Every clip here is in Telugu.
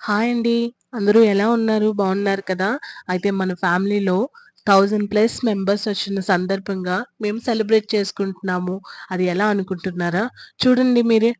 హాయ్ అండి. అందరూ ఎలా ఉన్నారు? బావున్నారు కదా! అయితే మన ఫ్యామిలీలో 1000+ మెంబర్స్ వచ్చిన సందర్భంగా మేము సెలబ్రేట్ చేసుకుంటున్నాము. అది ఎలా అనుకుంటున్నారా? చూడండి మీరే.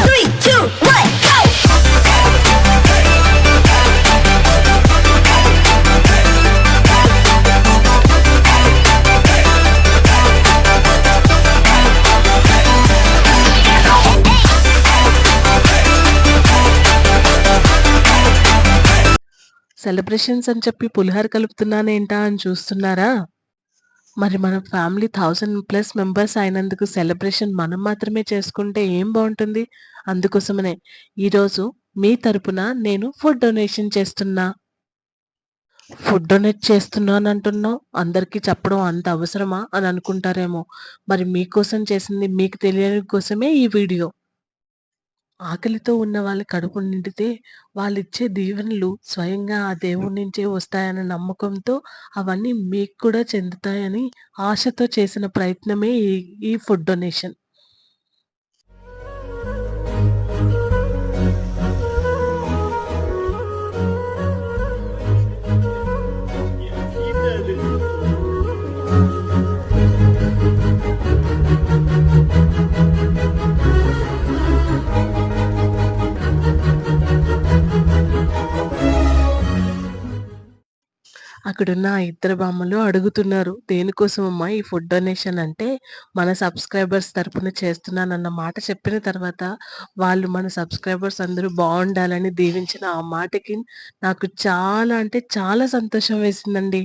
Three, two, one, go! Celebrations అని చెప్పి పులిహోర కలుపుతున్నానేంటా అని చూస్తున్నారా? మరి మన ఫ్యామిలీ 1000+ మెంబర్స్ అయినందుకు సెలబ్రేషన్ మనం మాత్రమే చేసుకుంటే ఏం బావుంటుంది? అందుకోసమనే ఈరోజు మీ తరపున నేను ఫుడ్ డొనేషన్ చేస్తున్నా. ఫుడ్ డొనేట్ చేస్తున్నానంటున్నావు. అందరికీ చెప్పడం అంత అవసరమా అని అనుకుంటారేమో. మరి మీకోసం చేసింది మీకు తెలియని కోసమే ఈ వీడియో. ఆకలితో ఉన్న వాళ్ళ కడుపు నిండితే వాళ్ళిచ్చే దీవెనలు స్వయంగా ఆ దేవుడి నుంచే వస్తాయన్న నమ్మకంతో అవన్నీ మీకు కూడా చెందుతాయని ఆశతో చేసిన ప్రయత్నమే ఈ ఫుడ్ డొనేషన్. అక్కడున్న ఆ ఇద్దరు బామ్మలు అడుగుతున్నారు. దేనికోసమమ్మా ఈ ఫుడ్ డొనేషన్ అంటే, మన సబ్‌స్క్రైబర్స్ తరపున చేస్తున్నానన్న మాట చెప్పిన తర్వాత, వాళ్ళు మన సబ్‌స్క్రైబర్స్ అందరూ బావుండాలని దీవించిన ఆ మాటకి నాకు చాలా అంటే చాలా సంతోషం వేసిందండి.